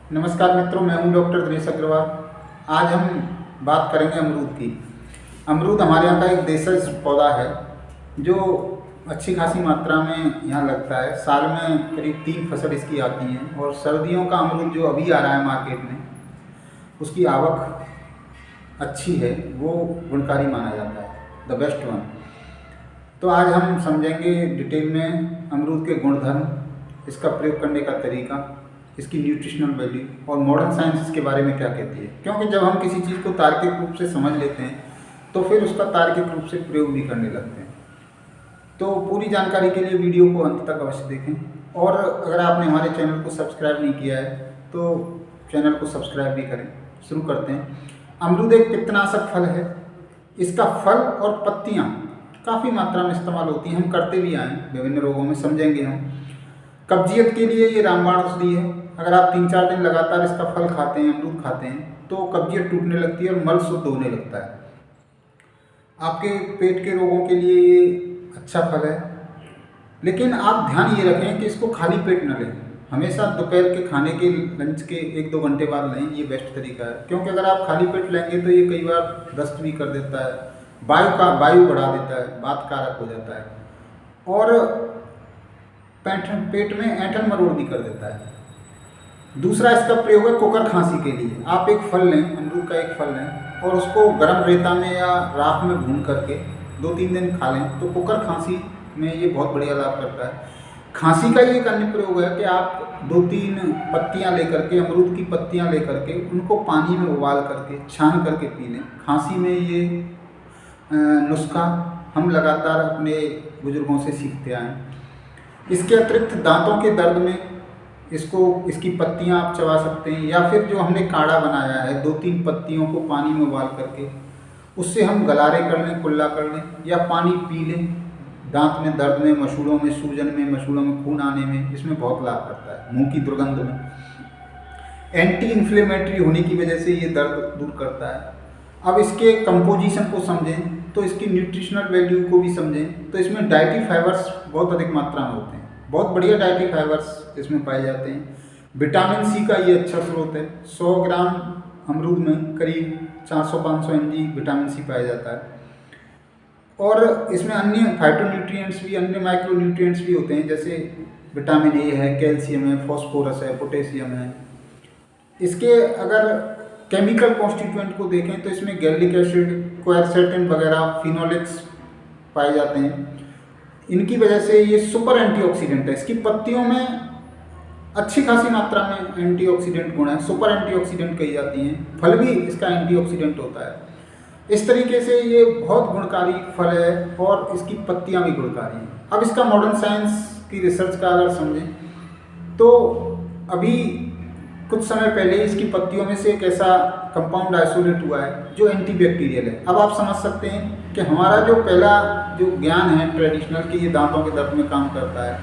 नमस्कार मित्रों, मैं हूं डॉक्टर दिनेश अग्रवाल। आज हम बात करेंगे अमरूद की। अमरूद हमारे यहाँ का एक देशज पौधा है जो अच्छी खासी मात्रा में यहाँ लगता है। साल में करीब 3 फसल इसकी आती हैं और सर्दियों का अमरूद जो अभी आ रहा है मार्केट में, उसकी आवक अच्छी है, वो गुणकारी माना जाता है, द बेस्ट वन। तो आज हम समझेंगे डिटेल में अमरूद के गुणधर्म, इसका प्रयोग करने का तरीका, इसकी न्यूट्रिशनल वैल्यू और मॉडर्न साइंस इसके बारे में क्या कहती है। क्योंकि जब हम किसी चीज़ को तार्किक रूप से समझ लेते हैं तो फिर उसका तार्किक रूप से प्रयोग भी करने लगते हैं। तो पूरी जानकारी के लिए वीडियो को अंत तक अवश्य देखें और अगर आपने हमारे चैनल को सब्सक्राइब नहीं किया है तो चैनल को सब्सक्राइब भी करें। शुरू करते हैं। अमरूद एक पित्तनाशक फल है। इसका फल और पत्तियाँ काफ़ी मात्रा में इस्तेमाल होती हैं, हम करते भी आए हैं, विभिन्न रोगों में समझेंगे हम। कब्जियत के लिए ये रामबाण औषधि है। अगर आप 3-4 दिन लगातार इसका फल खाते हैं, अमरूद खाते हैं, तो कब्जियत टूटने लगती है और मल शुद्ध होने लगता है। आपके पेट के रोगों के लिए ये अच्छा फल है। लेकिन आप ध्यान ये रखें कि इसको खाली पेट न लें। हमेशा दोपहर के खाने के लंच के 1-2 घंटे बाद लें, ये बेस्ट तरीका है। क्योंकि अगर आप खाली पेट लेंगे तो ये कई बार दस्त भी कर देता है, वायु बढ़ा देता है, वात कारक हो जाता है और पेट में ऐंठन मरोड़ भी कर देता है। दूसरा इसका प्रयोग है कुकर खांसी के लिए। आप एक फल लें, अमरूद का एक फल लें और उसको गर्म रेता में या राख में भून करके 2-3 दिन खा लें तो कुकर खांसी में ये बहुत बढ़िया लाभ करता है। खांसी का ये एक अन्य प्रयोग है कि आप 2-3 पत्तियां लेकर के, अमरूद की पत्तियां लेकर के उनको पानी में उबाल करके छान करके पी लें। खांसी में ये नुस्खा हम लगातार अपने बुजुर्गों से सीखते आए हैं। इसके अतिरिक्त दांतों के दर्द में इसकी पत्तियां आप चबा सकते हैं या फिर जो हमने काढ़ा बनाया है 2-3 पत्तियों को पानी में उबाल करके उससे हम गलारे कर लें, कुल्ला कर लें या पानी पी लें। दांत में दर्द में, मसूड़ों में सूजन में, मसूड़ों में खून आने में इसमें बहुत लाभ करता है। मुंह की दुर्गंध में, एंटी इन्फ्लेमेटरी होने की वजह से ये दर्द दूर करता है। अब इसके कंपोजिशन को समझें तो इसकी न्यूट्रिशनल वैल्यू को भी समझें तो इसमें डाइटरी फाइबर्स बहुत अधिक मात्रा में होते हैं। बहुत बढ़िया डाइटरी फाइबर्स इसमें पाए जाते हैं। विटामिन सी का ये अच्छा स्रोत है। 100 ग्राम अमरूद में करीब 400-500 mg विटामिन सी पाया जाता है। और इसमें अन्य फाइटोन्यूट्रिएंट्स भी, अन्य माइक्रोन्यूट्रिएंट्स भी होते हैं, जैसे विटामिन ए है, कैल्शियम है, फॉस्फोरस है, पोटेशियम है। इसके अगर केमिकल कॉन्स्टिट्यूएंट को देखें तो इसमें गैलिक एसिड, क्वेरसेटिन वगैरह, फिनोलिक्स पाए जाते हैं। इनकी वजह से ये सुपर एंटीऑक्सीडेंट है। इसकी पत्तियों में अच्छी खासी मात्रा में एंटीऑक्सीडेंट गुण है, सुपर एंटीऑक्सीडेंट कही जाती हैं। फल भी इसका एंटीऑक्सीडेंट होता है। इस तरीके से ये बहुत गुणकारी फल है और इसकी पत्तियां भी गुणकारी हैं। अब इसका मॉडर्न साइंस की रिसर्च का अगर समझें तो अभी कुछ समय पहले इसकी पत्तियों में से एक ऐसा कंपाउंड आइसोलेट हुआ है जो एंटीबैक्टीरियल है। अब आप समझ सकते हैं कि हमारा जो पहला जो ज्ञान है ट्रेडिशनल कि ये दांतों के दर्द में काम करता है,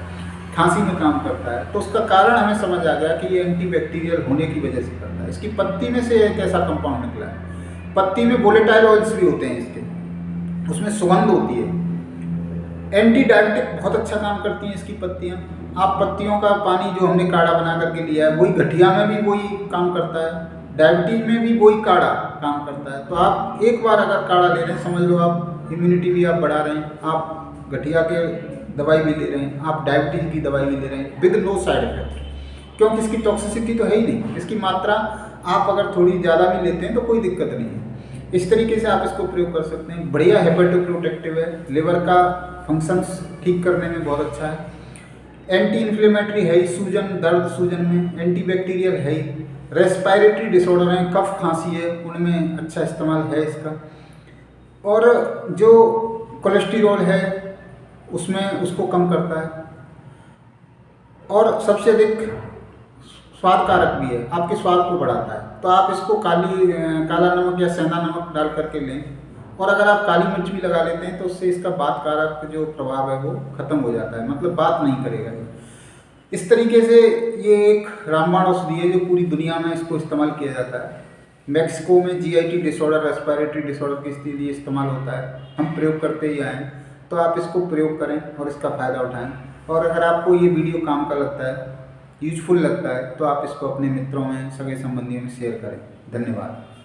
खांसी में काम करता है, तो उसका कारण हमें समझ आ गया कि ये एंटीबैक्टीरियल होने की वजह से करता है। इसकी पत्ती में से एक ऐसा कंपाउंड निकला है। पत्ती में वोलेटाइल ऑयल्स भी होते हैं इसके, उसमें सुगंध होती है। एंटी डायबिटिक बहुत अच्छा काम करती हैं इसकी पत्तियाँ। आप पत्तियों का पानी जो हमने काढ़ा बना करके लिया है, वही गठिया में भी वही काम करता है, डायबिटीज में भी वही काढ़ा काम करता है। तो आप एक बार अगर काढ़ा ले रहे हैं, समझ लो आप इम्यूनिटी भी आप बढ़ा रहे हैं, आप गठिया के दवाई भी ले रहे हैं, आप डायबिटीज की दवाई भी ले रहे हैं विद नो साइड इफेक्ट। क्योंकि इसकी टॉक्सिसिटी तो है ही नहीं। इसकी मात्रा आप अगर थोड़ी ज़्यादा भी लेते हैं तो कोई दिक्कत नहीं है। इस तरीके से आप इसको प्रयोग कर सकते हैं। बढ़िया हेपेटोप्रोटेक्टिव है, लिवर का फंक्शंस ठीक करने में बहुत अच्छा है। एंटी इन्फ्लेमेटरी है ही, सूजन, दर्द सूजन में एंटीबैक्टीरियल है ही। रेस्पिरेटरी डिसऑर्डर है, कफ खांसी है, उनमें अच्छा इस्तेमाल है इसका। और जो कोलेस्टेरॉल है उसमें उसको कम करता है और सबसे अधिक स्वाद कारक भी है, आपके स्वाद को बढ़ाता है। तो आप इसको काला नमक या सेंधा नमक डाल करके लें और अगर आप काली मिर्च भी लगा लेते हैं तो उससे इसका बात कारक जो प्रभाव है वो खत्म हो जाता है, मतलब बात नहीं करेगा ये। इस तरीके से ये एक रामबाण औषधि है जो पूरी दुनिया में इसको इस्तेमाल किया जाता है। मैक्सिको में जीआईटी डिसऑर्डर, रेस्पिरेटरी डिसऑर्डर के लिए इस्तेमाल होता है। हम प्रयोग करते ही आए हैं, तो आप इसको प्रयोग करें और इसका फ़ायदा उठाएं। और अगर आपको ये वीडियो काम का लगता है यूजफुल लगता है तो आप इसको अपने मित्रों में, सगे संबंधियों में शेयर करें। धन्यवाद।